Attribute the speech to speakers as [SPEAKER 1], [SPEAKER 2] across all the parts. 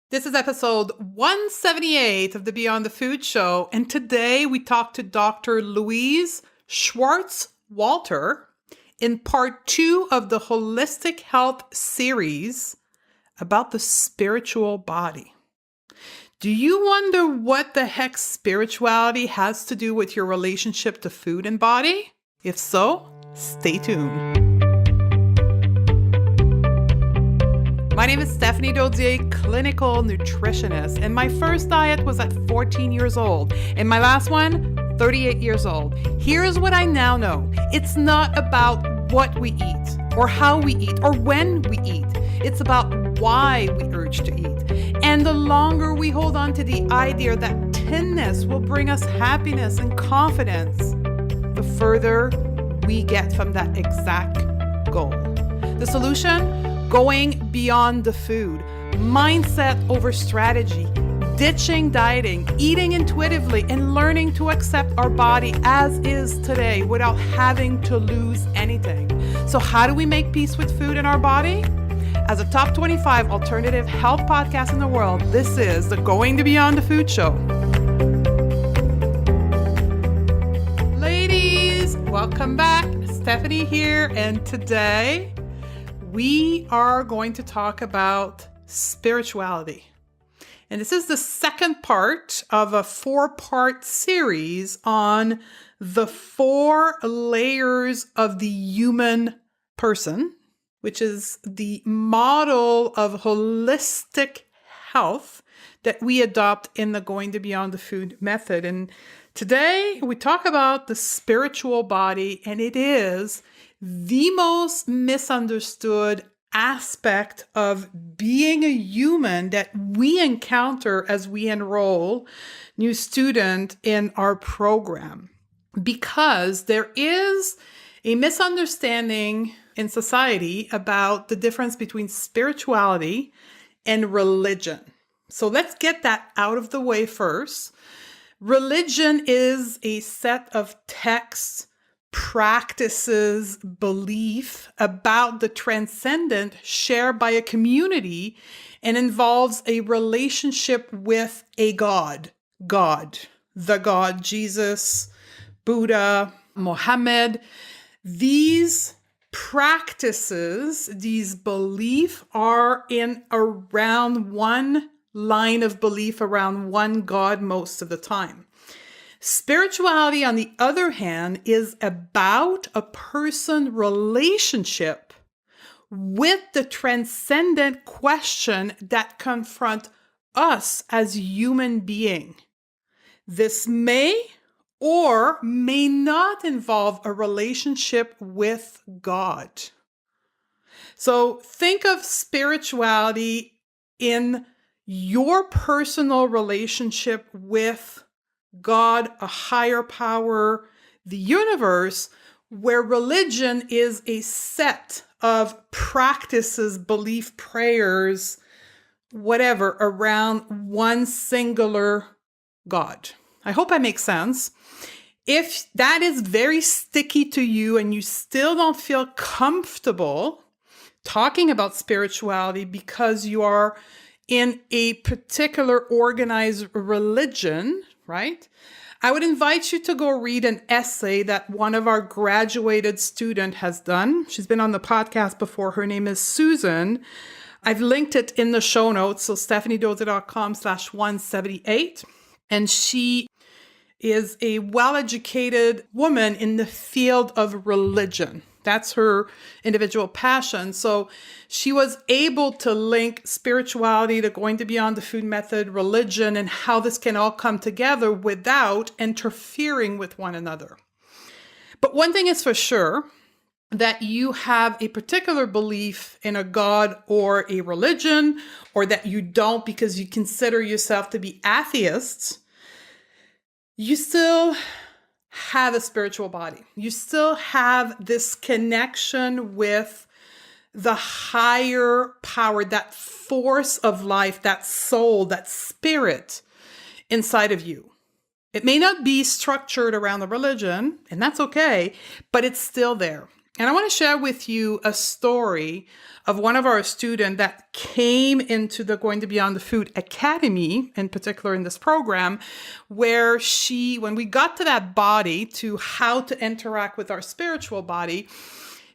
[SPEAKER 1] This is episode 178 of the Beyond the Food Show, and today we talk to Dr. Louise Swartswalter in part 2 of the Holistic Health series about the spiritual body. Do you wonder what the heck spirituality has to do with your relationship to food and body? If so, stay tuned. My name is Stephanie Dodier, clinical nutritionist, and my first diet was at 14 years old, and my last one, 38 years old. Here's what I now know. It's not about what we eat, or how we eat, or when we eat. It's about why we urge to eat. And the longer we hold on to the idea that thinness will bring us happiness and confidence, the further we get from that exact goal. The solution? Going beyond the food, mindset over strategy, ditching dieting, eating intuitively, and learning to accept our body as is today without having to lose anything. So how do we make peace with food and our body? As a top 25 alternative health podcast in the world, this is the Going to Beyond the Food Show. Ladies, welcome back. Stephanie here, and today we are going to talk about spirituality. And this is the second part of a 4-part series on the 4 layers of the human person, which is the model of holistic health that we adopt in the Going to Beyond the Food method. And today we talk about the spiritual body, and it is the most misunderstood aspect of being a human that we encounter as we enroll new students in our program. Because there is a misunderstanding in society about the difference between spirituality and religion. So let's get that out of the way first. Religion is a set of texts, practices, belief about the transcendent shared by a community and involves a relationship with a God, the God, Jesus, Buddha, Mohammed. These practices, these beliefs are in around one line of belief around one God most of the time. Spirituality, on the other hand, is about a person's relationship with the transcendent question that confront us as human beings. This may or may not involve a relationship with God. So think of spirituality in your personal relationship with God, a higher power, the universe, where religion is a set of practices, belief, prayers, whatever, around one singular God. I hope that makes sense. If that is very sticky to you and you still don't feel comfortable talking about spirituality because you are in a particular organized religion, right? I would invite you to go read an essay that one of our graduated students has done. She's been on the podcast before. Her name is Susan. I've linked it in the show notes, so stephaniedozer.com/178. And she is a well-educated woman in the field of religion. That's her individual passion. So she was able to link spirituality to Going to Beyond the Food method, religion, and how this can all come together without interfering with one another. But one thing is for sure, that you have a particular belief in a God or a religion, or that you don't because you consider yourself to be atheists, you still have a spiritual body. You still have this connection with the higher power, that force of life, that soul, that spirit inside of you. It may not be structured around the religion, and that's okay, but it's still there. And I want to share with you a story of one of our students that came into the Going to Beyond the Food Academy, in particular in this program, where when we got to that body, to how to interact with our spiritual body,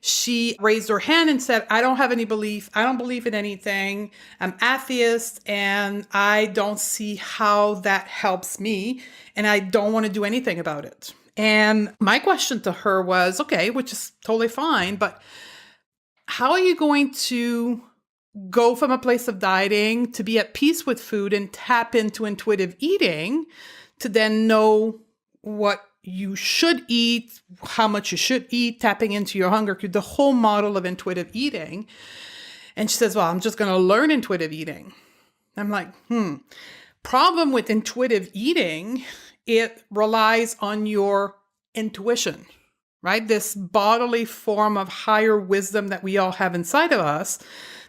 [SPEAKER 1] she raised her hand and said, I don't have any belief. I don't believe in anything. I'm atheist and I don't see how that helps me. And I don't want to do anything about it. And my question to her was, okay, which is totally fine, but how are you going to go from a place of dieting to be at peace with food and tap into intuitive eating to then know what you should eat, how much you should eat, tapping into your hunger, the whole model of intuitive eating? And she says, well, I'm just going to learn intuitive eating. I'm like, problem with intuitive eating, it relies on your intuition, right? This bodily form of higher wisdom that we all have inside of us.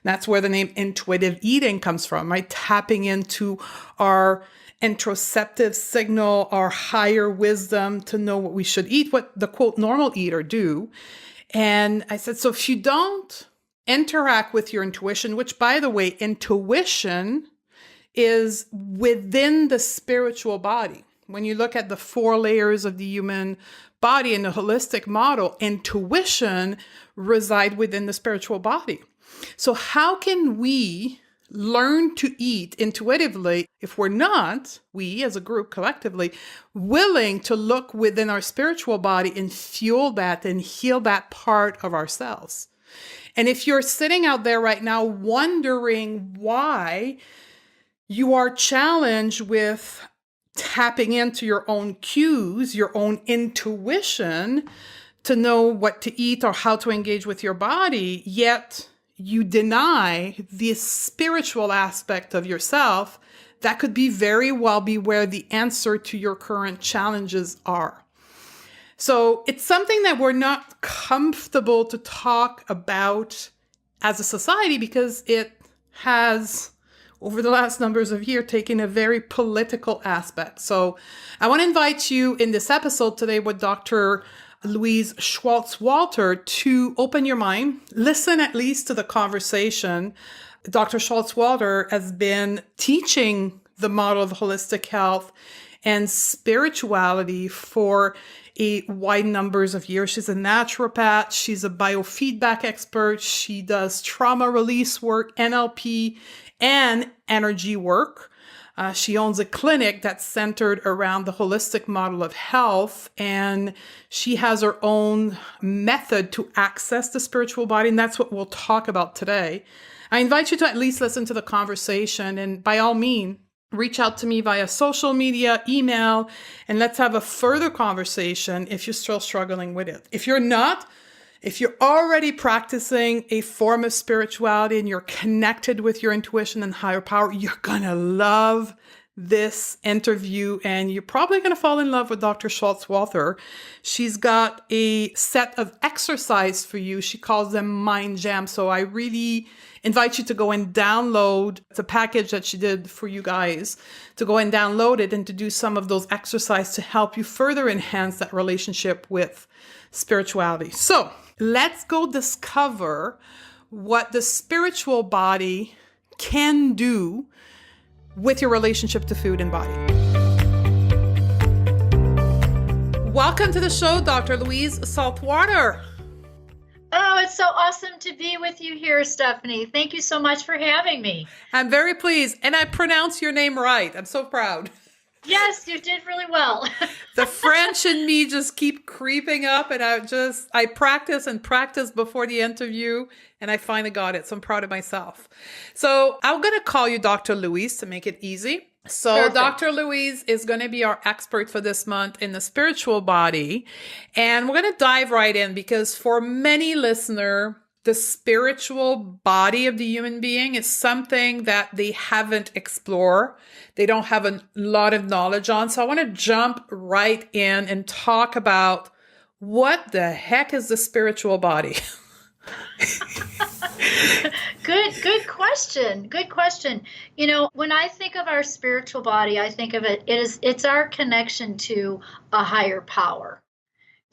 [SPEAKER 1] That's where the name intuitive eating comes from, right? Tapping into our interoceptive signal, our higher wisdom to know what we should eat, what the quote normal eater do. And I said, so if you don't interact with your intuition, which by the way, intuition is within the spiritual body. When you look at the 4 layers of the human body in the holistic model, intuition reside within the spiritual body. So how can we learn to eat intuitively if we're not, we as a group collectively, willing to look within our spiritual body and fuel that and heal that part of ourselves? And if you're sitting out there right now wondering why you are challenged with tapping into your own cues, your own intuition to know what to eat or how to engage with your body, yet you deny the spiritual aspect of yourself, that could be very well be where the answer to your current challenges are. So it's something that we're not comfortable to talk about as a society because it has, over the last numbers of years, taken a very political aspect. So I want to invite you in this episode today with Dr. Louise Swartswalter to open your mind, listen at least to the conversation. Dr. Swartswalter has been teaching the model of holistic health and spirituality for a wide numbers of years. She's a naturopath. She's a biofeedback expert. She does trauma release work, NLP, and energy work. She owns a clinic that's centered around the holistic model of health, and she has her own method to access the spiritual body, and that's what we'll talk about today. I invite you to at least listen to the conversation, and by all means, reach out to me via social media, email, and let's have a further conversation if you're still struggling with it. If you're not, if you're already practicing a form of spirituality and you're connected with your intuition and higher power, you're going to love this interview and you're probably going to fall in love with Dr. Swartswalter. She's got a set of exercise for you. She calls them Mind Jam. So I really invite you to go and download the package that she did for you guys, to go and download it and to do some of those exercises to help you further enhance that relationship with spirituality. So let's go discover what the spiritual body can do with your relationship to food and body. Welcome to the show, Dr. Louise Swartswalter.
[SPEAKER 2] Oh, it's so awesome to be with you here, Stephanie. Thank you so much for having me.
[SPEAKER 1] I'm very pleased, and I pronounced your name right. I'm so proud.
[SPEAKER 2] Yes, you did really well.
[SPEAKER 1] The French in me just keep creeping up, and I practice and practice before the interview, and I finally got it. So I'm proud of myself. So I'm going to call you Dr. Louise to make it easy. So perfect. Dr. Louise is going to be our expert for this month in the spiritual body. And we're going to dive right in because for many listeners, the spiritual body of the human being is something that they haven't explored. They don't have a lot of knowledge on. So I want to jump right in and talk about what the heck is the spiritual body?
[SPEAKER 2] Good question. Good question. You know, when I think of our spiritual body, I think of it's our connection to a higher power.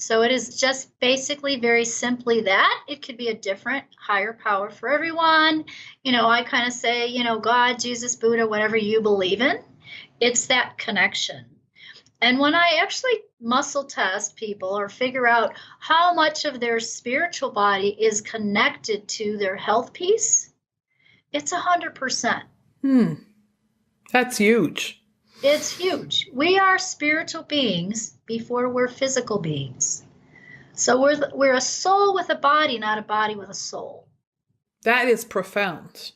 [SPEAKER 2] So it is just basically very simply that. It could be a different higher power for everyone. I kind of say, God, Jesus, Buddha, whatever you believe in, it's that connection. And when I actually muscle test people or figure out how much of their spiritual body is connected to their health piece, it's 100%.
[SPEAKER 1] That's huge.
[SPEAKER 2] It's huge. We are spiritual beings before we're physical beings. So we're a soul with a body, not a body with a soul.
[SPEAKER 1] That is profound.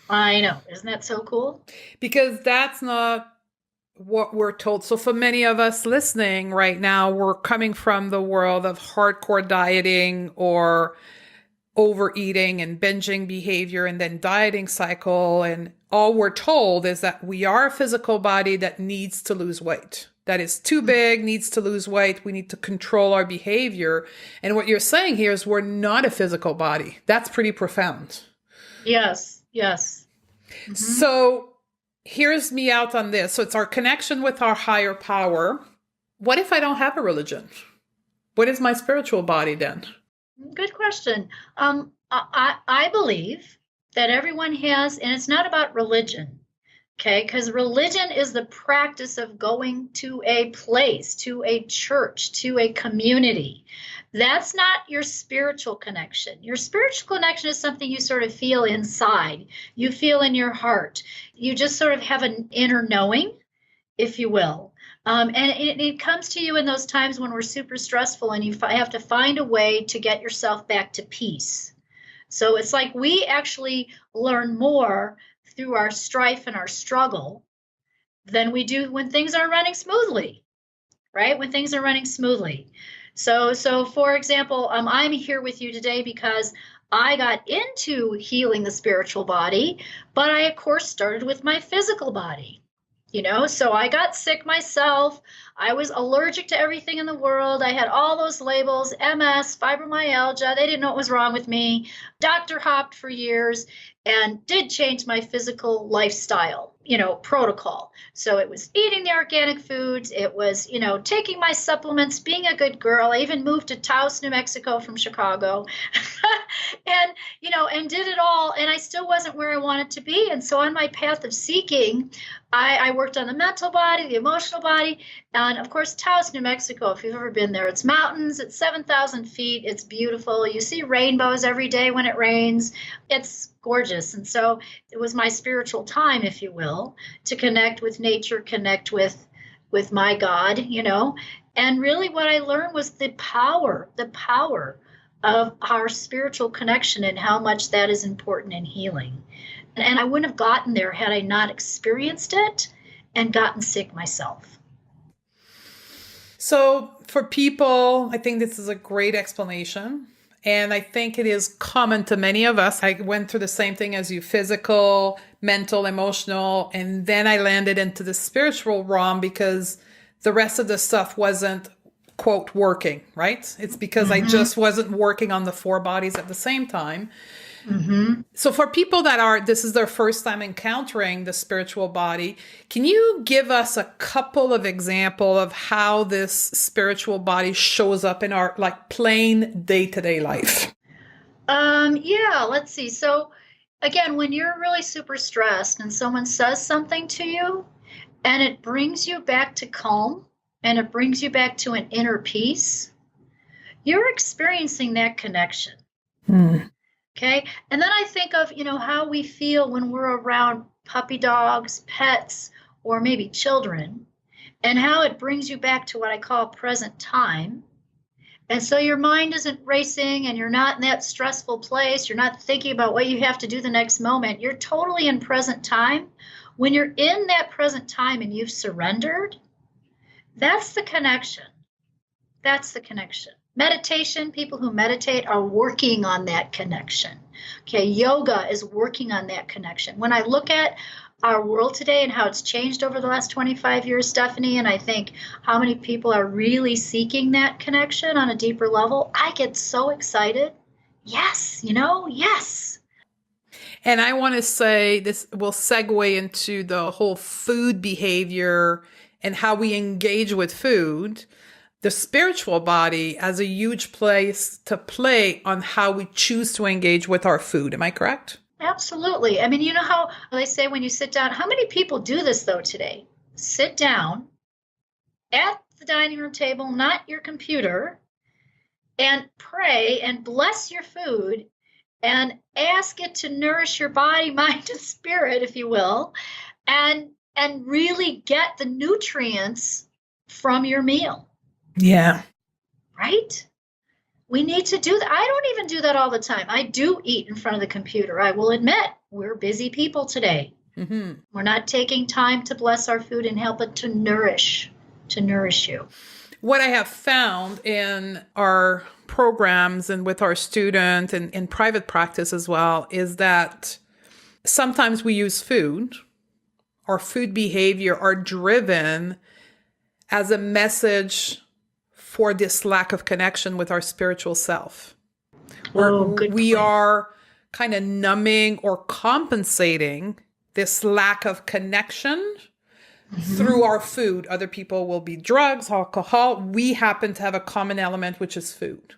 [SPEAKER 2] I know. Isn't that so cool?
[SPEAKER 1] Because that's not what we're told. So for many of us listening right now, we're coming from the world of hardcore dieting or overeating and binging behavior and then dieting cycle. And all we're told is that we are a physical body that needs to lose weight. That is too big, needs to lose weight. We need to control our behavior. And what you're saying here is we're not a physical body. That's pretty profound.
[SPEAKER 2] Yes, yes.
[SPEAKER 1] Mm-hmm. So here's me out on this. So it's our connection with our higher power. What if I don't have a religion? What is my spiritual body then?
[SPEAKER 2] Good question. I believe that everyone has, and it's not about religion, okay? Because religion is the practice of going to a place, to a church, to a community. That's not your spiritual connection. Your spiritual connection is something you sort of feel inside. You feel in your heart. You just sort of have an inner knowing, if you will. And it comes to you in those times when we're super stressful and you have to find a way to get yourself back to peace. So it's like we actually learn more through our strife and our struggle than we do when things are running smoothly, right? When things are running smoothly. So for example, I'm here with you today because I got into healing the spiritual body, but I, of course, started with my physical body. So I got sick myself. I was allergic to everything in the world. I had all those labels, MS, fibromyalgia. They didn't know what was wrong with me. Doctor hopped for years and did change my physical lifestyle, protocol. So it was eating the organic foods. It was, taking my supplements, being a good girl. I even moved to Taos, New Mexico from Chicago and did it all. And I still wasn't where I wanted to be. And so on my path of seeking, I worked on the mental body, the emotional body, and of course, Taos, New Mexico, if you've ever been there, it's mountains, it's 7,000 feet, it's beautiful. You see rainbows every day when it rains. It's gorgeous. And so it was my spiritual time, if you will, to connect with nature, connect with my God, And really what I learned was the power of our spiritual connection and how much that is important in healing. And I wouldn't have gotten there had I not experienced it and gotten sick myself.
[SPEAKER 1] So for people, I think this is a great explanation. And I think it is common to many of us. I went through the same thing as you, physical, mental, emotional, and then I landed into the spiritual realm because the rest of the stuff wasn't, quote, working, right? It's because I just wasn't working on the four bodies at the same time. Mm-hmm. So for people this is their first time encountering the spiritual body, can you give us a couple of examples of how this spiritual body shows up in our plain day-to-day life?
[SPEAKER 2] Yeah, let's see. So again, when you're really super stressed and someone says something to you and it brings you back to calm and it brings you back to an inner peace, you're experiencing that connection. Okay. And then I think of, how we feel when we're around puppy dogs, pets, or maybe children, and how it brings you back to what I call present time. And so your mind isn't racing and you're not in that stressful place. You're not thinking about what you have to do the next moment. You're totally in present time. When you're in that present time and you've surrendered, that's the connection. That's the connection. Meditation, people who meditate are working on that connection. Okay, yoga is working on that connection. When I look at our world today and how it's changed over the last 25 years, Stephanie, and I think how many people are really seeking that connection on a deeper level, I get so excited. Yes, yes.
[SPEAKER 1] And I want to say this will segue into the whole food behavior and how we engage with food. the spiritual body has a huge place to play on how we choose to engage with our food. Am I correct?
[SPEAKER 2] Absolutely. I mean, you know how they say when you sit down, how many people do this though today? Sit down at the dining room table, not your computer, and pray and bless your food and ask it to nourish your body, mind, and spirit, if you will, and really get the nutrients from your meal.
[SPEAKER 1] Yeah.
[SPEAKER 2] Right? We need to do that. I don't even do that all the time. I do eat in front of the computer. I will admit, we're busy people today.
[SPEAKER 1] Mm-hmm.
[SPEAKER 2] We're not taking time to bless our food and help it to nourish you.
[SPEAKER 1] What I have found in our programs and with our students and in private practice as well is that sometimes we use food, our food behavior are driven as a message for this lack of connection with our spiritual self. We are kind of numbing or compensating this lack of connection through our food. Other people will be drugs, alcohol. We happen to have a common element, which is food.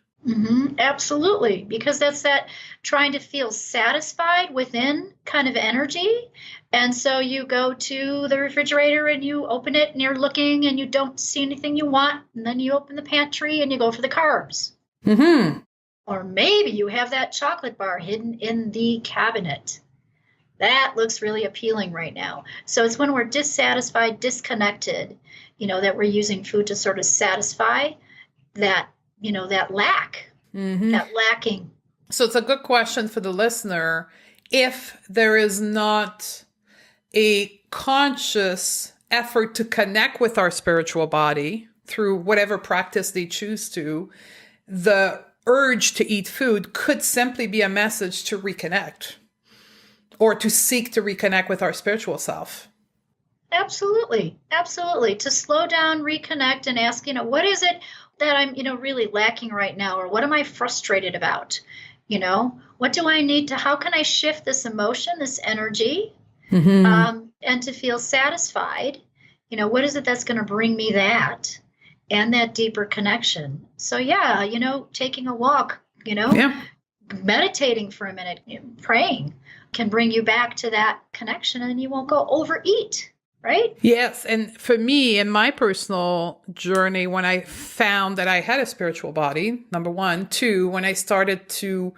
[SPEAKER 2] Absolutely. Because that's that trying to feel satisfied within kind of energy. And so you go to the refrigerator and you open it and you're looking and you don't see anything you want. And then you open the pantry and you go for the carbs.
[SPEAKER 1] Mm-hmm.
[SPEAKER 2] Or maybe you have that chocolate bar hidden in the cabinet. That looks really appealing right now. So it's when we're dissatisfied, disconnected, that we're using food to sort of satisfy that, that lack, that lacking.
[SPEAKER 1] So it's a good question for the listener. If there is not a conscious effort to connect with our spiritual body through whatever practice they choose to, the urge to eat food could simply be a message to reconnect or to seek to reconnect with our spiritual self.
[SPEAKER 2] Absolutely. Absolutely. To slow down, reconnect, and ask, what is it that I'm, really lacking right now? Or what am I frustrated about? What do I need to, how can I shift this emotion, this energy, and to feel satisfied? What is it that's going to bring me that and that deeper connection? So yeah, taking a walk, meditating for a minute, praying can bring you back to that connection and you won't go overeat. Right?
[SPEAKER 1] Yes. And for me, in my personal journey, when I found that I had a spiritual body, number one, two, when I started to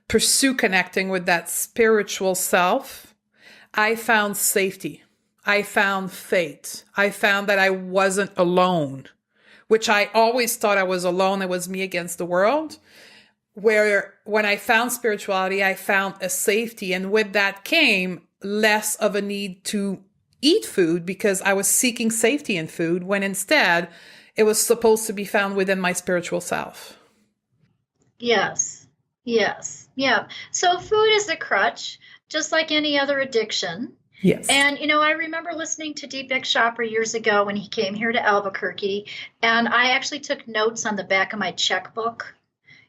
[SPEAKER 1] pursue connecting with that spiritual self, I found safety. I found faith. I found that I wasn't alone, which I always thought I was alone. It was me against the world. Where when I found spirituality, I found a safety. And with that came less of a need to eat food because I was seeking safety in food when instead it was supposed to be found within my spiritual self.
[SPEAKER 2] Yes. Yes. Yeah. So food is a crutch, just like any other addiction.
[SPEAKER 1] Yes.
[SPEAKER 2] And, I remember listening to Deepak Chopra years ago when he came here to Albuquerque, and I actually took notes on the back of my checkbook.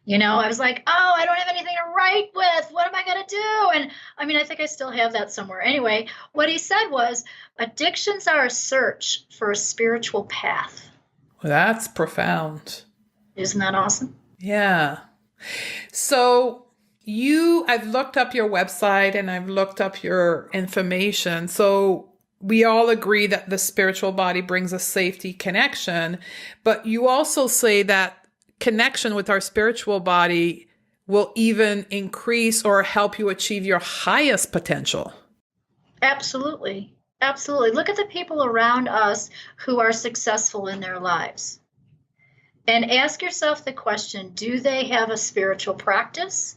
[SPEAKER 2] I was like, I don't have anything to write with. What am I going to do? And I think I still have that somewhere. Anyway, what he said was addictions are a search for a spiritual path.
[SPEAKER 1] Well, that's profound.
[SPEAKER 2] Isn't that awesome?
[SPEAKER 1] Yeah. So I've looked up your website and I've looked up your information. So we all agree that the spiritual body brings a safety connection, but you also say that connection with our spiritual body will even increase or help you achieve your highest potential.
[SPEAKER 2] Absolutely. Absolutely. Look at the people around us who are successful in their lives. And ask yourself the question, do they have a spiritual practice?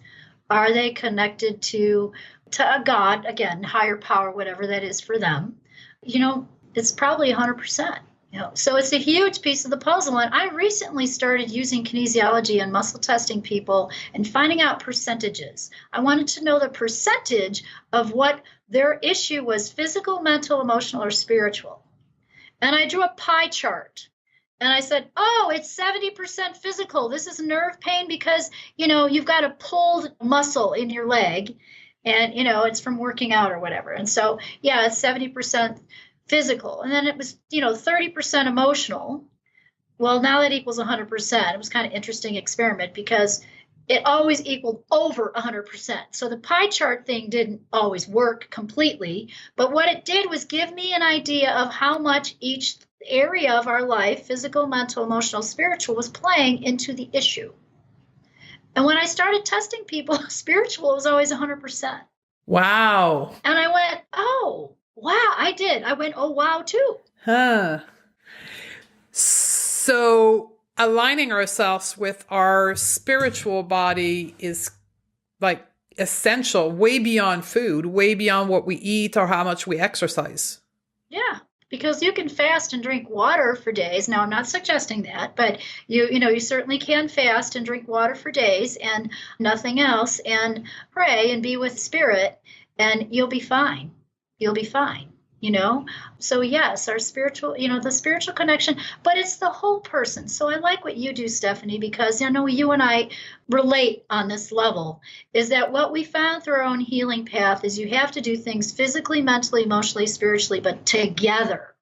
[SPEAKER 2] Are they connected to a God, again, higher power, whatever that is for them? It's probably 100%. So it's a huge piece of the puzzle. And I recently started using kinesiology and muscle testing people and finding out percentages. I wanted to know the percentage of what their issue was, physical, mental, emotional, or spiritual. And I drew a pie chart. And I said, it's 70% physical. This is nerve pain because, you've got a pulled muscle in your leg and, it's from working out or whatever. And so, it's 70% physical. And then it was, 30% emotional. Well, now that equals 100%. It was kind of interesting experiment because it always equaled over 100%. So the pie chart thing didn't always work completely, but what it did was give me an idea of how much each area of our life, physical, mental, emotional, spiritual, was playing into the issue. And when I started testing people, spiritual was always 100%.
[SPEAKER 1] Wow.
[SPEAKER 2] And I went, oh, wow, I did. I went, oh, wow, too.
[SPEAKER 1] Huh. So aligning ourselves with our spiritual body is like essential, way beyond food, way beyond what we eat or how much we exercise.
[SPEAKER 2] Yeah, because you can fast and drink water for days. Now, I'm not suggesting that, but you certainly can fast and drink water for days and nothing else and pray and be with spirit and you'll be fine. You'll be fine. So yes, our spiritual, the spiritual connection, but it's the whole person. So I like what you do, Stephanie, because I know you and I relate on this level, is that what we found through our own healing path is you have to do things physically, mentally, emotionally, spiritually, but together.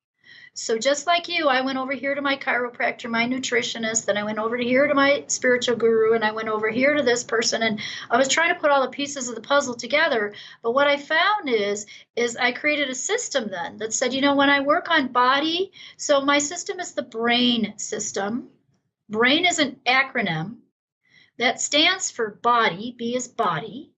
[SPEAKER 2] So just like you, I went over here to my chiropractor, my nutritionist, then I went over here to my spiritual guru, and I went over here to this person, and I was trying to put all the pieces of the puzzle together. But what I found is I created a system then that said, when I work on body, so my system is the brain system. Brain is an acronym that stands for body. B is body.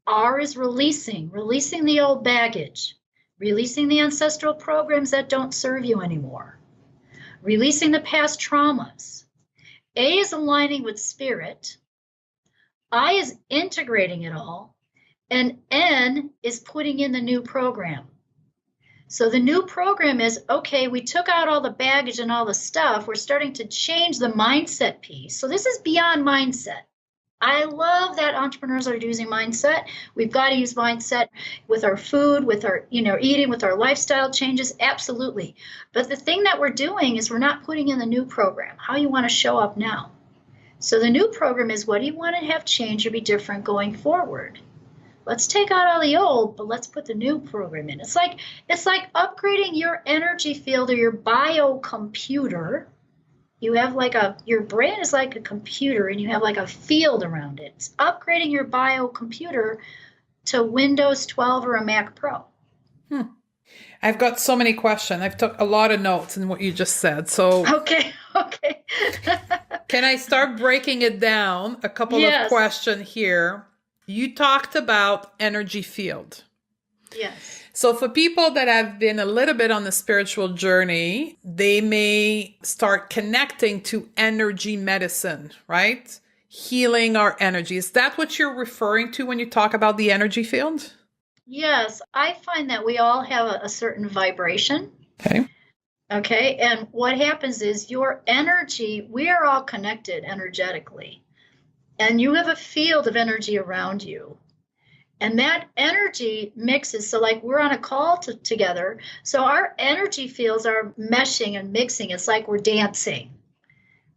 [SPEAKER 2] R is releasing the old baggage. Releasing the ancestral programs that don't serve you anymore. Releasing the past traumas. A is aligning with spirit. I is integrating it all. And N is putting in the new program. So the new program is, okay, we took out all the baggage and all the stuff. We're starting to change the mindset piece. So this is beyond mindset. I love that entrepreneurs are using mindset. We've got to use mindset with our food, with our, eating, with our lifestyle changes. Absolutely. But the thing that we're doing is we're not putting in the new program, how you want to show up now. So the new program is, what do you want to have change or be different going forward? Let's take out all the old, but let's put the new program in. It's like upgrading your energy field or your biocomputer. You have your brain is like a computer and you have like a field around it. It's upgrading your biocomputer to Windows 12 or a Mac Pro.
[SPEAKER 1] I've got so many questions. I've took a lot of notes in what you just said. So
[SPEAKER 2] Okay.
[SPEAKER 1] can I start breaking it down? A couple of questions here. You talked about energy field.
[SPEAKER 2] Yes.
[SPEAKER 1] So for people that have been a little bit on the spiritual journey, they may start connecting to energy medicine, right? Healing our energy. Is that what you're referring to when you talk about the energy field?
[SPEAKER 2] Yes. I find that we all have a certain vibration. Okay. And what happens is your energy, we are all connected energetically. And you have a field of energy around you. And that energy mixes. So like we're on a call together. So our energy fields are meshing and mixing. It's like we're dancing.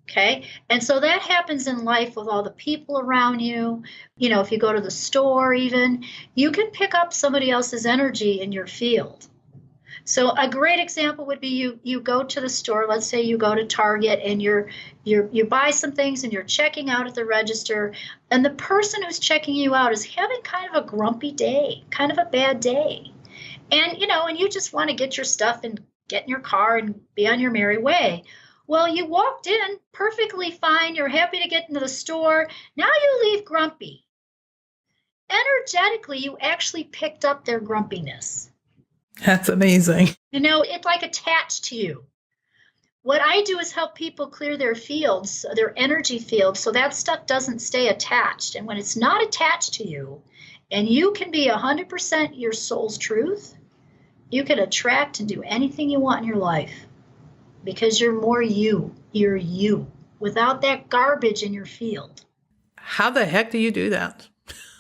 [SPEAKER 2] Okay. And so that happens in life with all the people around you. If you go to the store, even, you can pick up somebody else's energy in your field. So a great example would be you go to the store. Let's say you go to Target and you buy some things and you're checking out at the register, and the person who's checking you out is having kind of a grumpy day, kind of a bad day. And and you just want to get your stuff and get in your car and be on your merry way. Well, you walked in perfectly fine. You're happy to get into the store. Now you leave grumpy. Energetically, you actually picked up their grumpiness.
[SPEAKER 1] That's amazing.
[SPEAKER 2] It's like attached to you. What I do is help people clear their fields, their energy fields, so that stuff doesn't stay attached. And when it's not attached to you, and you can be 100% your soul's truth, you can attract and do anything you want in your life because you're more you. You're you without that garbage in your field.
[SPEAKER 1] How the heck do you do that?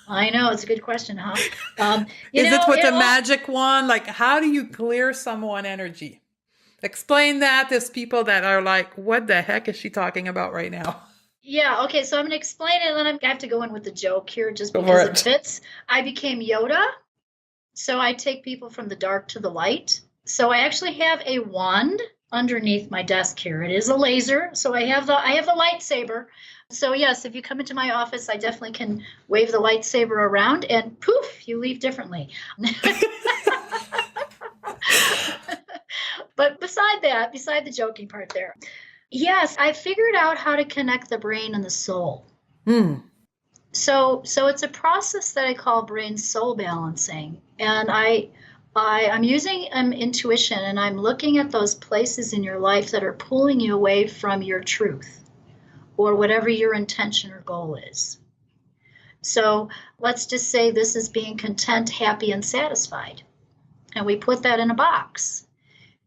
[SPEAKER 2] I know, it's a good question, huh?
[SPEAKER 1] Is it with a magic wand? Like, how do you clear someone energy? Explain that to people that are like, what the heck is she talking about right now?
[SPEAKER 2] Yeah, okay, so I'm going to explain it, and then I have to go in with the joke here just because it fits. I became Yoda, so I take people from the dark to the light. So I actually have a wand underneath my desk here. It is a laser, so I have the lightsaber. So yes, if you come into my office, I definitely can wave the lightsaber around and poof, you leave differently. But beside the joking part there, yes, I figured out how to connect the brain and the soul. So it's a process that I call brain soul balancing, and I'm using intuition, and I'm looking at those places in your life that are pulling you away from your truth or whatever your intention or goal is. So let's just say this is being content, happy, and satisfied. And we put that in a box.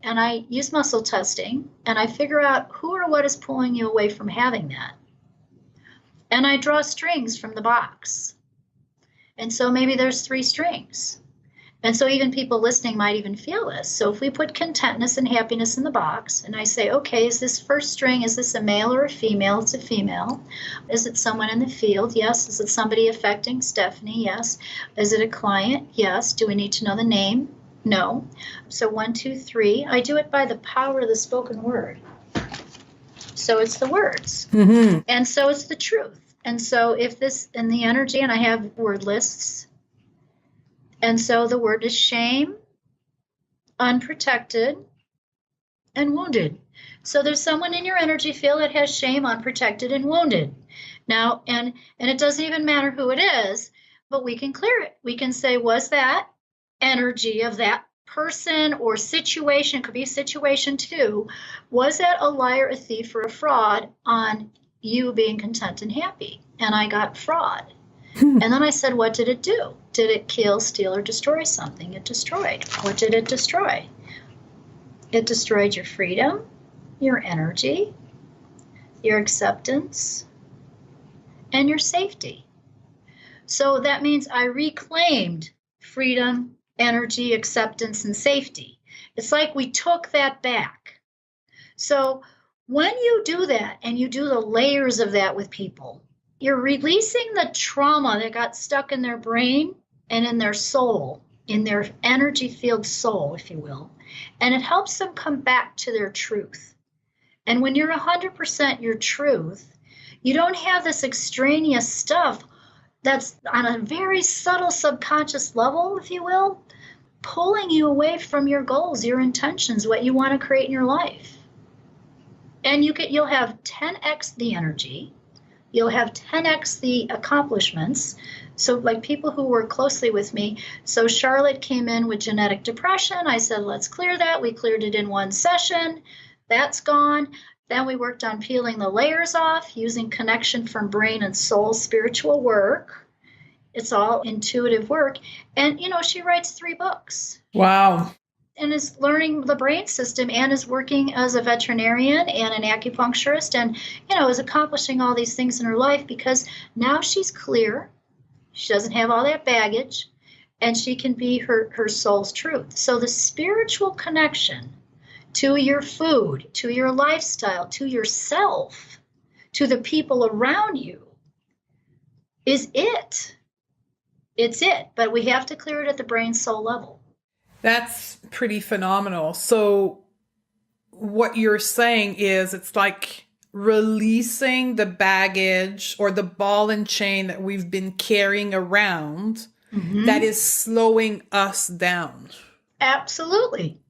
[SPEAKER 2] And I use muscle testing, and I figure out who or what is pulling you away from having that. And I draw strings from the box. And so maybe there's 3 strings. And so even people listening might even feel this. So if we put contentness and happiness in the box, and I say, okay, is this first string, is this a male or a female? It's a female. Is it someone in the field? Yes. Is it somebody affecting Stephanie? Yes. Is it a client? Yes. Do we need to know the name? No. So 1, 2, 3. I do it by the power of the spoken word. So it's the words. Mm-hmm. And so it's the truth. And so if this in the energy, and I have word lists. And so the word is shame, unprotected, and wounded. So there's someone in your energy field that has shame, unprotected, and wounded. Now, and it doesn't even matter who it is, but we can clear it. We can say, was that energy of that person or situation, could be a situation too, was that a liar, a thief, or a fraud on you being content and happy? And I got fraud. And then I said, what did it do? Did it kill, steal, or destroy something? It destroyed. What did it destroy? It destroyed your freedom, your energy, your acceptance, and your safety. So that means I reclaimed freedom, energy, acceptance, and safety. It's like we took that back. So when you do that and you do the layers of that with people, you're releasing the trauma that got stuck in their brain and in their soul, in their energy field soul, if you will. And it helps them come back to their truth. And when you're 100% your truth, you don't have this extraneous stuff that's on a very subtle subconscious level, if you will, pulling you away from your goals, your intentions, what you want to create in your life. And you'll have 10x the energy. You'll have 10x the accomplishments. So like people who work closely with me, so Charlotte came in with genetic depression. I said, let's clear that. We cleared it in 1 session. That's gone. Then we worked on peeling the layers off, using connection from brain and soul, spiritual work. It's all intuitive work. And, she writes 3 books.
[SPEAKER 1] Wow.
[SPEAKER 2] And is learning the brain system and is working as a veterinarian and an acupuncturist and, is accomplishing all these things in her life because now she's clear. She doesn't have all that baggage and she can be her soul's truth. So the spiritual connection to your food, to your lifestyle, to yourself, to the people around you is it. It's it. But we have to clear it at the brain soul level.
[SPEAKER 1] That's pretty phenomenal. So what you're saying is it's like releasing the baggage or the ball and chain that we've been carrying around that is slowing us down.
[SPEAKER 2] Absolutely.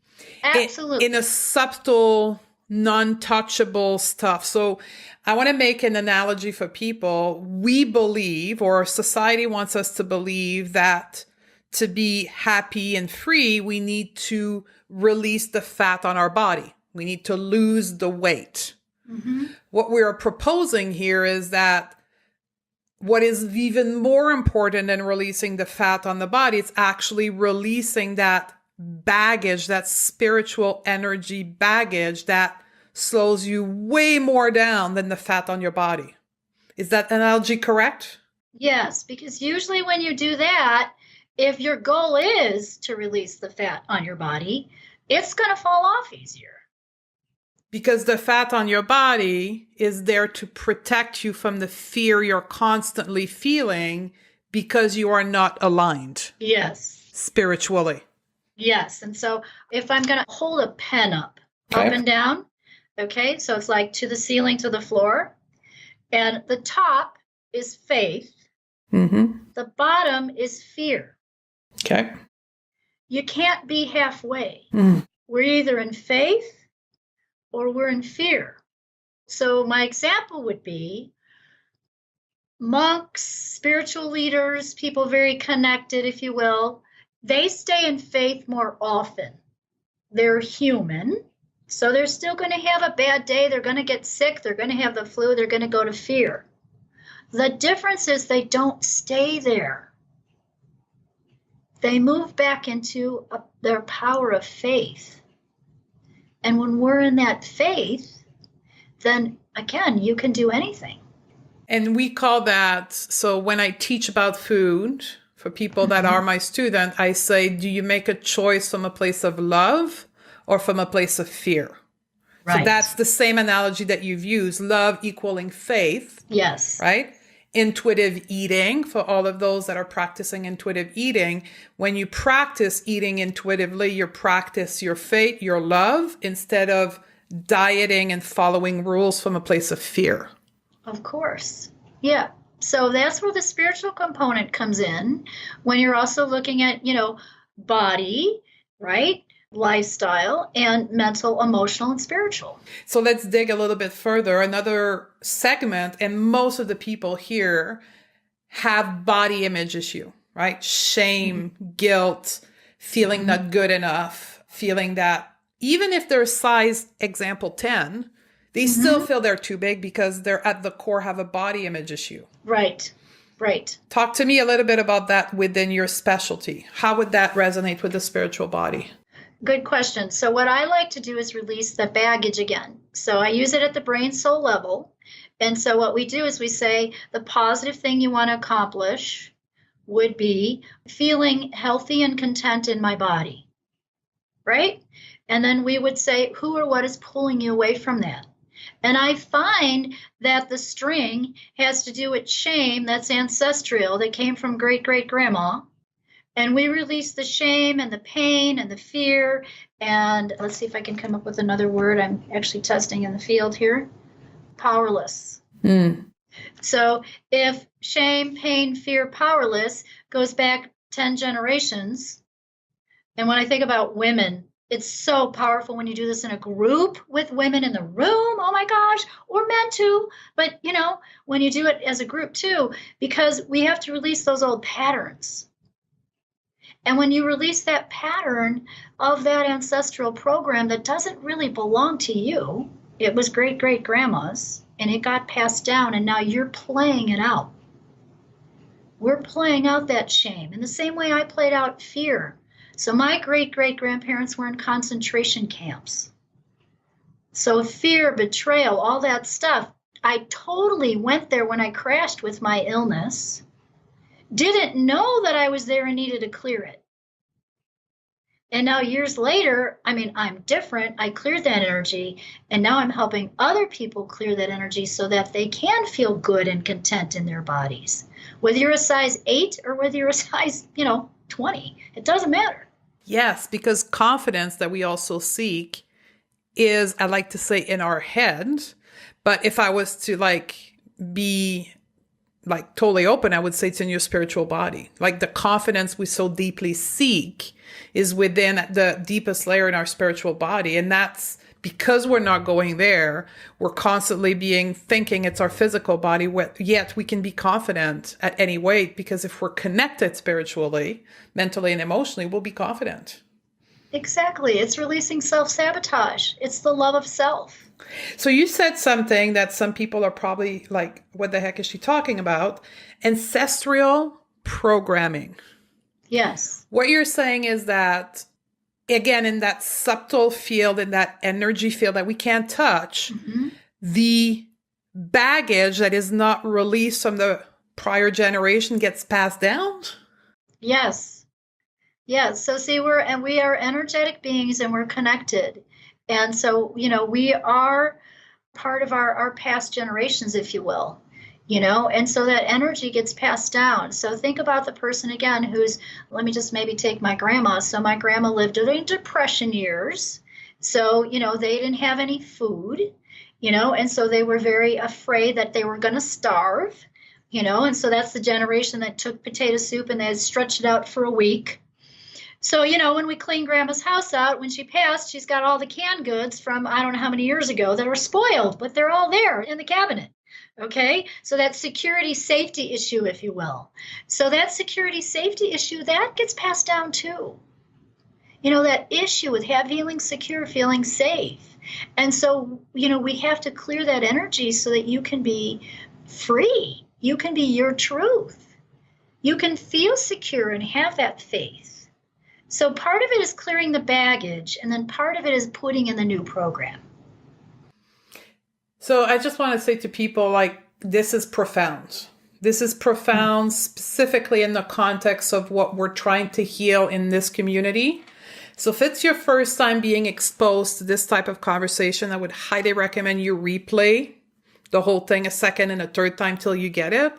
[SPEAKER 2] Absolutely.
[SPEAKER 1] In a subtle, non-touchable stuff. So I want to make an analogy for people. We believe, or society wants us to believe, that to be happy and free, we need to release the fat on our body. We need to lose the weight. Mm-hmm. What we're proposing here is that what is even more important than releasing the fat on the body, it's actually releasing that baggage, that spiritual energy baggage that slows you way more down than the fat on your body. Is that analogy correct?
[SPEAKER 2] Yes, because usually when you do that, if your goal is to release the fat on your body, it's going to fall off easier.
[SPEAKER 1] Because the fat on your body is there to protect you from the fear you're constantly feeling because you are not aligned.
[SPEAKER 2] Yes.
[SPEAKER 1] Spiritually.
[SPEAKER 2] Yes. And so if I'm going to hold a pen up up
[SPEAKER 1] Okay.
[SPEAKER 2] and down. Okay, so it's like to the ceiling, to the floor. And the top is faith.
[SPEAKER 1] Mm-hmm.
[SPEAKER 2] The bottom is fear.
[SPEAKER 1] Okay.
[SPEAKER 2] You can't be halfway.
[SPEAKER 1] Mm.
[SPEAKER 2] We're either in faith or we're in fear. So my example would be monks, spiritual leaders, people very connected, if you will, they stay in faith more often. They're human, so they're still going to have a bad day. They're going to get sick. They're going to have the flu. They're going to go to fear. The difference is they don't stay there. They move back into their power of faith. And when we're in that faith, then again, you can do anything.
[SPEAKER 1] And we call that, so when I teach about food for people that are my student, I say, do you make a choice from a place of love or from a place of fear?
[SPEAKER 2] Right.
[SPEAKER 1] So that's the same analogy that you've used, love equaling faith.
[SPEAKER 2] Yes.
[SPEAKER 1] Right? Intuitive eating, for all of those that are practicing intuitive eating, when you practice eating intuitively, you practice your faith, your love, instead of dieting and following rules from a place of fear.
[SPEAKER 2] Of course. Yeah. So that's where the spiritual component comes in when you're also looking at, body, right? Lifestyle and mental, emotional, and spiritual.
[SPEAKER 1] So let's dig a little bit further. Another segment, and most of the people here have body image issue, right? Shame, guilt, feeling not good enough, feeling that even if they're size example 10, they still feel they're too big because they're at the core have a body image issue.
[SPEAKER 2] Right. Right.
[SPEAKER 1] Talk to me a little bit about that within your specialty. How would that resonate with the spiritual body?
[SPEAKER 2] Good question. So what I like to do is release the baggage again. So I use it at the brain soul level. And so what we do is we say the positive thing you want to accomplish would be feeling healthy and content in my body. Right? And then we would say who or what is pulling you away from that. And I find that the string has to do with shame that's ancestral, that came from great-great-grandma. And we release the shame and the pain and the fear. And let's see if I can come up with another word. I'm actually testing in the field here. Powerless. So if shame, pain, fear, powerless goes back 10 generations. And when I think about women, it's so powerful when you do this in a group with women in the room. Oh my gosh, or men too. But, when you do it as a group too, because we have to release those old patterns. And when you release that pattern of that ancestral program that doesn't really belong to you, it was great-great-grandma's, and it got passed down, and now you're playing it out. We're playing out that shame in the same way I played out fear. So my great-great-grandparents were in concentration camps. So fear, betrayal, all that stuff, I totally went there when I crashed with my illness. Didn't know that I was there and needed to clear it. And now years later, I'm different. I cleared that energy, and now I'm helping other people clear that energy so that they can feel good and content in their bodies. Whether you're a size 8 or whether you're a size, 20, it doesn't matter.
[SPEAKER 1] Yes, because confidence that we also seek is, I like to say, in our head. But if I was to be totally open, I would say it's in your spiritual body. Like the confidence we so deeply seek is within the deepest layer in our spiritual body. And that's because we're not going there. We're constantly thinking it's our physical body, yet we can be confident at any weight, because if we're connected spiritually, mentally and emotionally, we'll be confident.
[SPEAKER 2] Exactly. It's releasing self-sabotage. It's the love of self.
[SPEAKER 1] So you said something that some people are probably like, what the heck is she talking about? Ancestral programming.
[SPEAKER 2] Yes.
[SPEAKER 1] What you're saying is that, again, in that subtle field, in that energy field that we can't touch, the baggage that is not released from the prior generation gets passed down?
[SPEAKER 2] Yes. Yes. So see, we are energetic beings, and we're connected. And so, we are part of our past generations, if you will, and so that energy gets passed down. So think about the person again let me just maybe take my grandma. So my grandma lived during Depression years. So, they didn't have any food, and so they were very afraid that they were going to starve, and so that's the generation that took potato soup and they had stretched it out for a week. So, when we cleaned Grandma's house out, when she passed, she's got all the canned goods from I don't know how many years ago that were spoiled, but they're all there in the cabinet. Okay, so that security safety issue, if you will. So that security safety issue, that gets passed down too. That issue with feeling secure, feeling safe. And so, we have to clear that energy so that you can be free. You can be your truth. You can feel secure and have that faith. So part of it is clearing the baggage, and then part of it is putting in the new program.
[SPEAKER 1] So I just want to say to people, like, this is profound. This is profound specifically in the context of what we're trying to heal in this community. So if it's your first time being exposed to this type of conversation, I would highly recommend you replay the whole thing a second and a third time till you get it.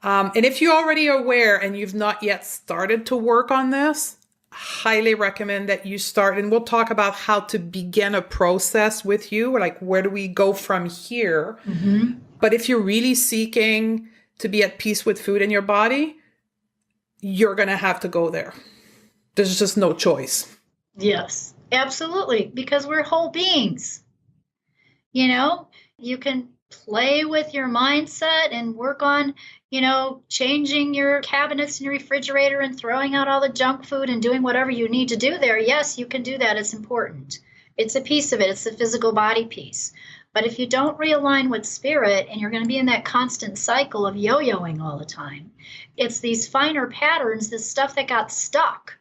[SPEAKER 1] And if you're already aware and you've not yet started to work on this, highly recommend that you start. And we'll talk about how to begin a process with you, like where do we go from here? Mm-hmm. But if you're really seeking to be at peace with food in your body, you're going to have to go there. There's just no choice.
[SPEAKER 2] Yes, absolutely. Because we're whole beings. You can play with your mindset and work on, changing your cabinets in your refrigerator and throwing out all the junk food and doing whatever you need to do there. Yes, you can do that. It's important. It's a piece of it. It's the physical body piece. But if you don't realign with spirit and you're going to be in that constant cycle of yo-yoing all the time, it's these finer patterns, this stuff that got stuck.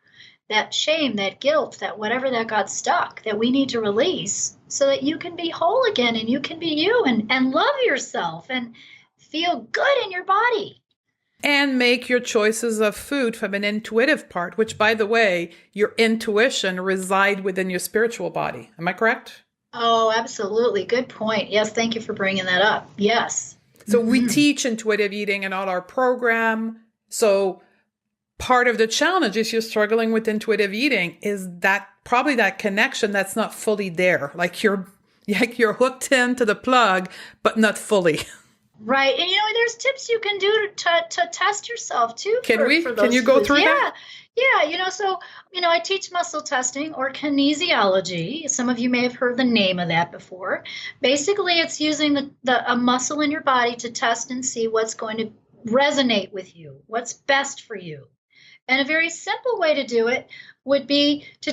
[SPEAKER 2] That shame, that guilt, that whatever that got stuck that we need to release so that you can be whole again and you can be you and love yourself and feel good in your body.
[SPEAKER 1] And make your choices of food from an intuitive part, which, by the way, your intuition reside within your spiritual body. Am I correct?
[SPEAKER 2] Oh, absolutely. Good point. Yes, thank you for bringing that up. Yes.
[SPEAKER 1] So we teach intuitive eating in all our program. So part of the challenge if you're struggling with intuitive eating is that probably that connection that's not fully there. Like you're hooked into the plug, but not fully.
[SPEAKER 2] Right. And there's tips you can do to test yourself too.
[SPEAKER 1] Can you go through that?
[SPEAKER 2] Yeah. So, I teach muscle testing or kinesiology. Some of you may have heard the name of that before. Basically, it's using a muscle in your body to test and see what's going to resonate with you, what's best for you. And a very simple way to do it would be to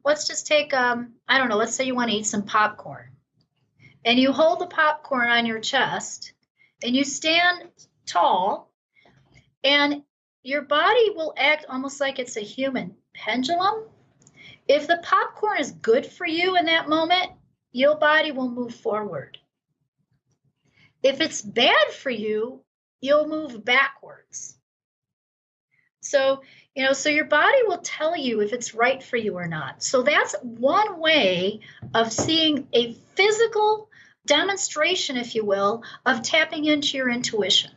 [SPEAKER 2] let's say you want to eat some popcorn. And you hold the popcorn on your chest and you stand tall and your body will act almost like it's a human pendulum. If the popcorn is good for you in that moment, your body will move forward. If it's bad for you, you'll move backwards. So your body will tell you if it's right for you or not. So that's one way of seeing a physical demonstration, if you will, of tapping into your intuition.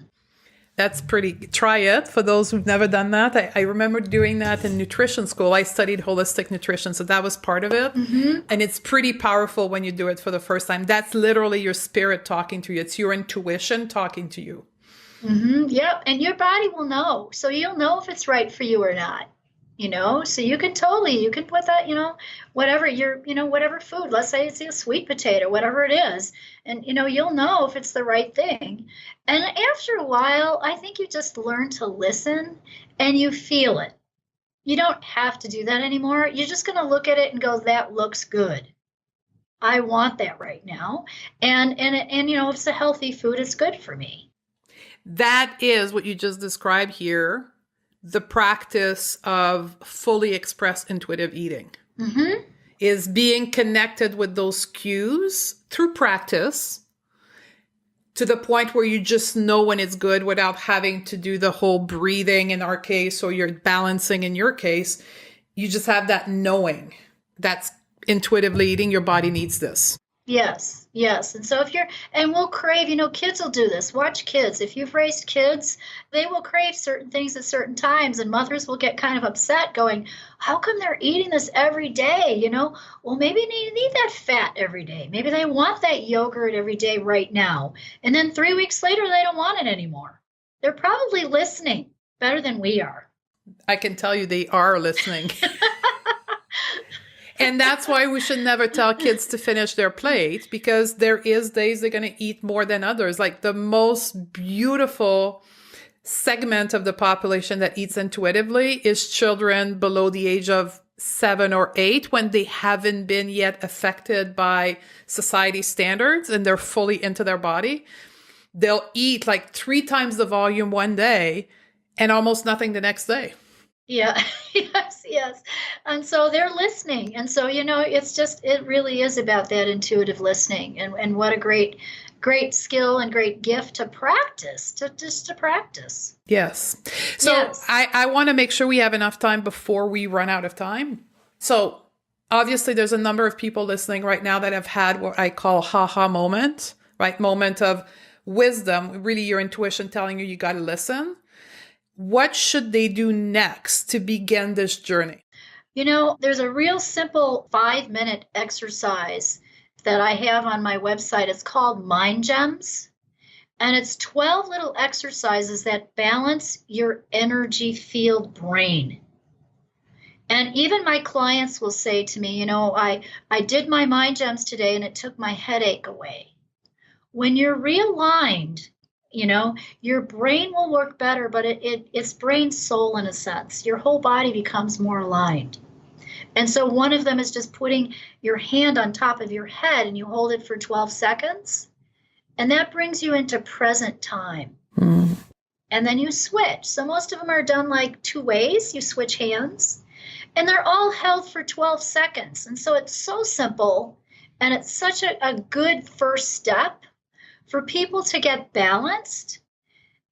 [SPEAKER 1] Try it for those who've never done that. I remember doing that in nutrition school. I studied holistic nutrition, so that was part of it. Mm-hmm. And it's pretty powerful when you do it for the first time. That's literally your spirit talking to you. It's your intuition talking to you.
[SPEAKER 2] Mm-hmm. Yep. And your body will know. So you'll know if it's right for you or not. So you can put that, whatever food, let's say it's a sweet potato, whatever it is. And, you'll know if it's the right thing. And after a while, I think you just learn to listen and you feel it. You don't have to do that anymore. You're just going to look at it and go, that looks good. I want that right now. And if it's a healthy food, it's good for me.
[SPEAKER 1] That is what you just described here. The practice of fully expressed intuitive eating is being connected with those cues through practice to the point where you just know when it's good without having to do the whole breathing in our case, or you're balancing in your case. You just have that knowing that's intuitively eating. Your body needs this.
[SPEAKER 2] Yes, yes. And so we'll crave, kids will do this. Watch kids. If you've raised kids, they will crave certain things at certain times, and mothers will get kind of upset going, how come they're eating this every day? Well, maybe they need that fat every day. Maybe they want that yogurt every day right now. And then 3 weeks later, they don't want it anymore. They're probably listening better than we are.
[SPEAKER 1] I can tell you they are listening. And that's why we should never tell kids to finish their plate, because there is days they're going to eat more than others. Like the most beautiful segment of the population that eats intuitively is children below the age of 7 or 8, when they haven't been yet affected by society standards and they're fully into their body. They'll eat like 3 times the volume one day and almost nothing the next day.
[SPEAKER 2] Yeah, yes. And so they're listening. And so, it really is about that intuitive listening, and what a great skill and great gift to practice, to practice.
[SPEAKER 1] Yes. So
[SPEAKER 2] yes.
[SPEAKER 1] I want to make sure we have enough time before we run out of time. So obviously there's a number of people listening right now that have had what I call ha-ha moment, right? Moment of wisdom, really your intuition telling you got to listen. What should they do next to begin this journey?
[SPEAKER 2] There's a real simple 5-minute exercise that I have on my website. It's called Mind Gems. And it's 12 little exercises that balance your energy field brain. And even my clients will say to me, I did my Mind Gems today and it took my headache away. When you're realigned, your brain will work better, but it's brain soul in a sense. Your whole body becomes more aligned. And so one of them is just putting your hand on top of your head and you hold it for 12 seconds. And that brings you into present time.
[SPEAKER 1] Mm.
[SPEAKER 2] And then you switch. So most of them are done like 2 ways. You switch hands and they're all held for 12 seconds. And so it's so simple, and it's such a good first step for people to get balanced.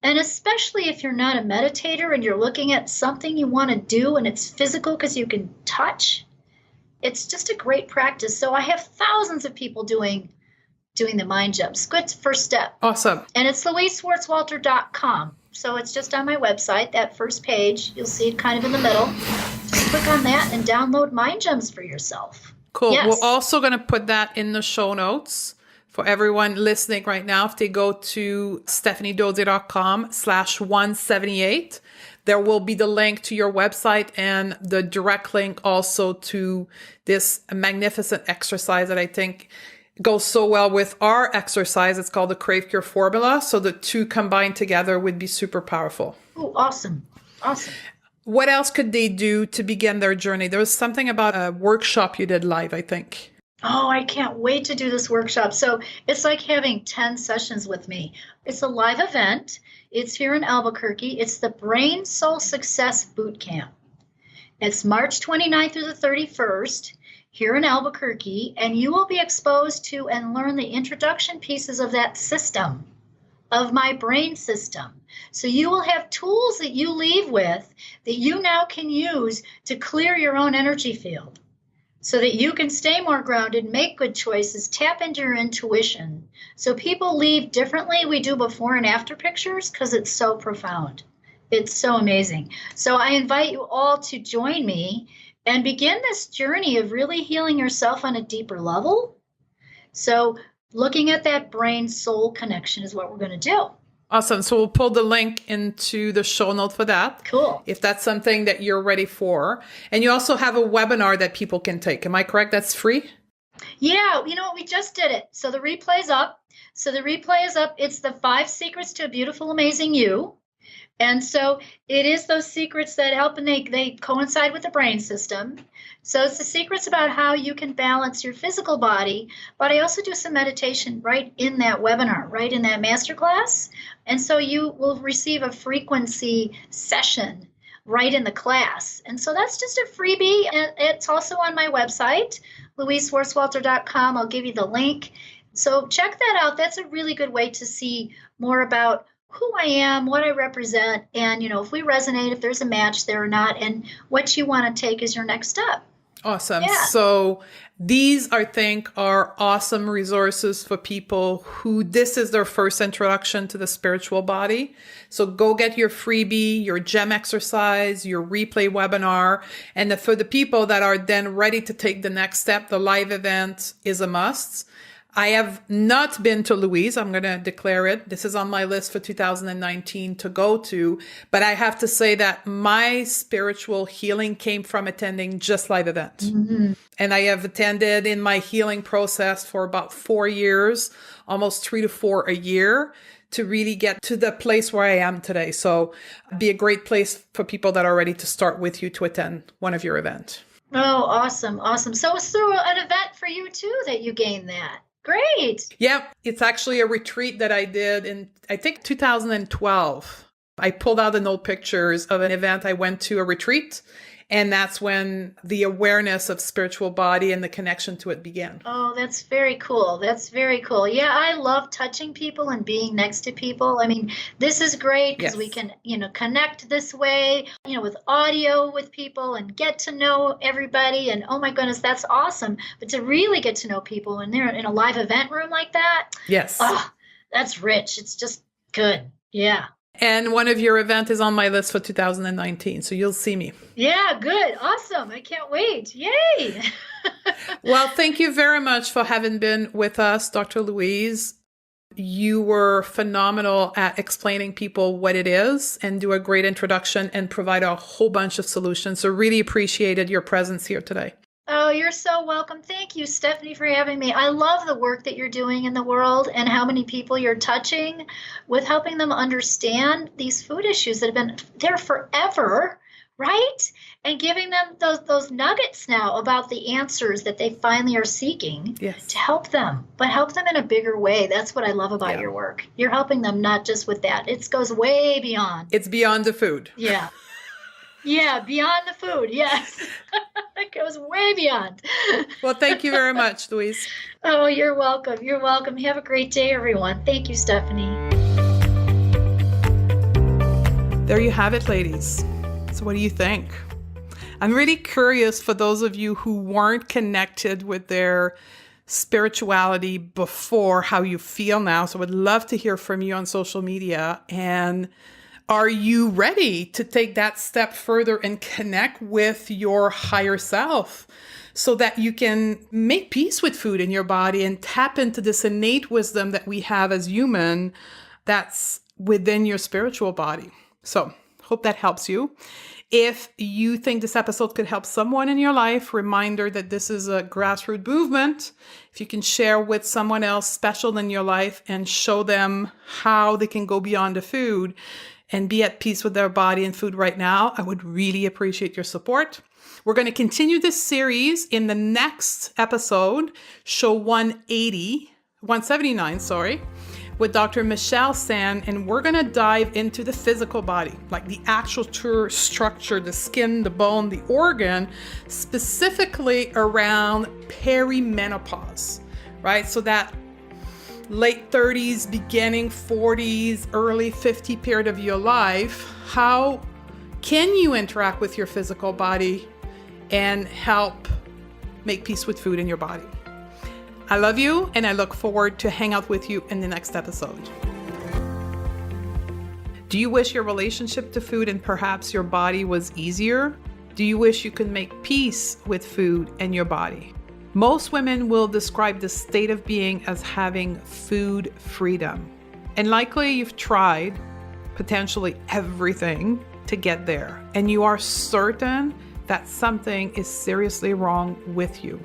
[SPEAKER 2] And especially if you're not a meditator and you're looking at something you want to do and it's physical because you can touch, it's just a great practice. So I have thousands of people doing the Mind Gems. Good first step.
[SPEAKER 1] Awesome.
[SPEAKER 2] And it's LouiseSwartswalter.com. So it's just on my website, that first page. You'll see it kind of in the middle. Just click on that and download Mind Gems for yourself.
[SPEAKER 1] Cool.
[SPEAKER 2] Yes.
[SPEAKER 1] We're also going to put that in the show notes for everyone listening right now. If they go to stephaniedodier.com/178, there will be the link to your website and the direct link also to this magnificent exercise that I think goes so well with our exercise. It's called the Crave Cure Formula. So the two combined together would be super powerful.
[SPEAKER 2] Oh, awesome. Awesome.
[SPEAKER 1] What else could they do to begin their journey? There was something about a workshop you did live, I think.
[SPEAKER 2] Oh, I can't wait to do this workshop. So it's like having 10 sessions with me. It's a live event. It's here in Albuquerque. It's the Brain Soul Success Boot Camp. It's March 29th through the 31st here in Albuquerque, and you will be exposed to and learn the introduction pieces of that system, of my brain system. So you will have tools that you leave with that you now can use to clear your own energy field, so that you can stay more grounded, make good choices, tap into your intuition. So people leave differently. We do before and after pictures because it's so profound. It's so amazing. So I invite you all to join me and begin this journey of really healing yourself on a deeper level. So looking at that brain-soul connection is what we're going to do.
[SPEAKER 1] Awesome. So we'll pull the link into the show note for that.
[SPEAKER 2] Cool.
[SPEAKER 1] If that's something that you're ready for. And you also have a webinar that people can take. Am I correct? That's free?
[SPEAKER 2] Yeah. You know what? We just did it. So the replay is up. It's the 5 secrets to a beautiful, amazing you. And so it is those secrets that help, and they coincide with the brain system. So it's the secrets about how you can balance your physical body, but I also do some meditation right in that webinar, right in that masterclass. And so you will receive a frequency session right in the class. And so that's just a freebie. And it's also on my website, LouiseSwartswalter.com. I'll give you the link. So check that out. That's a really good way to see more about who I am, what I represent, and, if we resonate, if there's a match there or not, and what you want to take as your next step.
[SPEAKER 1] Awesome.
[SPEAKER 2] Yeah.
[SPEAKER 1] So these, I think, are awesome resources for people who this is their first introduction to the spiritual body. So go get your freebie, your gem exercise, your replay webinar. And for the people that are then ready to take the next step, the live event is a must. I have not been to Louise. I'm going to declare it. This is on my list for 2019 to go to. But I have to say that my spiritual healing came from attending just live events.
[SPEAKER 2] Mm-hmm.
[SPEAKER 1] And I have attended in my healing process for about 4 years, almost 3 to 4 a year, to really get to the place where I am today. So it'd be a great place for people that are ready to start with you to attend one of your events.
[SPEAKER 2] Oh, awesome. Awesome. So it's through an event for you too that you gained that. Great.
[SPEAKER 1] Yeah, it's actually a retreat that I did in, I think, 2012. I pulled out the old pictures of an event I went to, a retreat, and that's when the awareness of spiritual body and the connection to it began.
[SPEAKER 2] Oh, that's very cool. That's very cool. Yeah, I love touching people and being next to people. I mean, this is great because we can, connect this way, with audio with people and get to know everybody. And oh my goodness, that's awesome. But to really get to know people when they're in a live event room like that,
[SPEAKER 1] yes,
[SPEAKER 2] oh, that's rich. It's just good. Yeah.
[SPEAKER 1] And one of your events is on my list for 2019, so you'll see me.
[SPEAKER 2] Yeah, good. Awesome. I can't wait. Yay.
[SPEAKER 1] Well, thank you very much for having been with us, Dr. Louise. You were phenomenal at explaining people what it is and do a great introduction and provide a whole bunch of solutions. So really appreciated your presence here today.
[SPEAKER 2] Oh, you're so welcome. Thank you, Stephanie, for having me. I love the work that you're doing in the world and how many people you're touching with helping them understand these food issues that have been there forever, right? And giving them those nuggets now about the answers that they finally are seeking to help them, but help them in a bigger way. That's what I love about your work. You're helping them not just with that. It goes way beyond.
[SPEAKER 1] It's beyond the food.
[SPEAKER 2] Yeah. Yeah, beyond the food. Yes. It goes way beyond.
[SPEAKER 1] Well, thank you very much, Louise.
[SPEAKER 2] Oh, you're welcome. You're welcome. Have a great day, everyone. Thank you, Stephanie.
[SPEAKER 1] There you have it, ladies. So what do you think? I'm really curious for those of you who weren't connected with their spirituality before, how you feel now. So I would love to hear from you on social media. And are you ready to take that step further and connect with your higher self so that you can make peace with food in your body and tap into this innate wisdom that we have as human that's within your spiritual body? So hope that helps you. If you think this episode could help someone in your life, reminder that this is a grassroots movement. If you can share with someone else special in your life and show them how they can go beyond the food and be at peace with their body and food right now, I would really appreciate your support. We're going to continue this series in the next episode, show 179, with Dr. Michelle San, and we're going to dive into the physical body, like the actual structure, the skin, the bone, the organ, specifically around perimenopause, right? So that late 30s, beginning 40s, early 50 period of your life, how can you interact with your physical body and help make peace with food in your body? I love you, and I look forward to hang out with you in the next episode. Do you wish your relationship to food and perhaps your body was easier? Do you wish you could make peace with food and your body? Most women will describe this state of being as having food freedom. And likely you've tried potentially everything to get there, and you are certain that something is seriously wrong with you.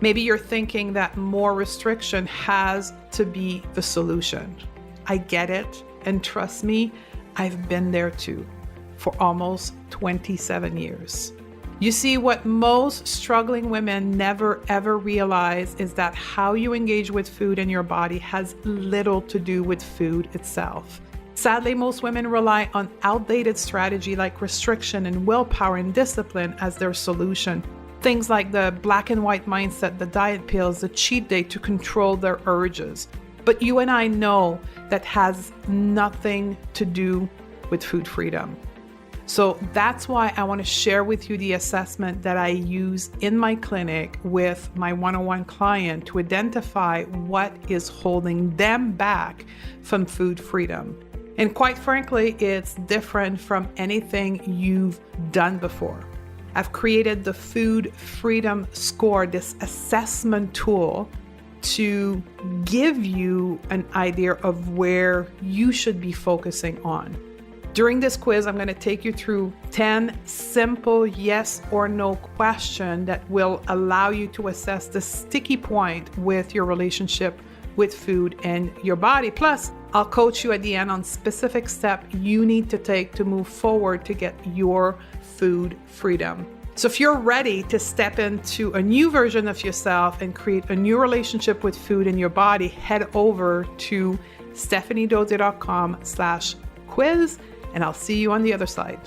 [SPEAKER 1] Maybe you're thinking that more restriction has to be the solution. I get it, and trust me, I've been there too for almost 27 years. You see, what most struggling women never ever realize is that how you engage with food in your body has little to do with food itself. Sadly, most women rely on outdated strategy like restriction and willpower and discipline as their solution. Things like the black and white mindset, the diet pills, the cheat day to control their urges. But you and I know that has nothing to do with food freedom. So that's why I want to share with you the assessment that I use in my clinic with my one-on-one client to identify what is holding them back from food freedom. And quite frankly, it's different from anything you've done before. I've created the Food Freedom Score, this assessment tool, to give you an idea of where you should be focusing on. During this quiz, I'm going to take you through 10 simple yes or no questions that will allow you to assess the sticky point with your relationship with food and your body. Plus, I'll coach you at the end on specific steps you need to take to move forward to get your food freedom. So if you're ready to step into a new version of yourself and create a new relationship with food and your body, head over to stephaniedodier.com/quiz, and I'll see you on the other side.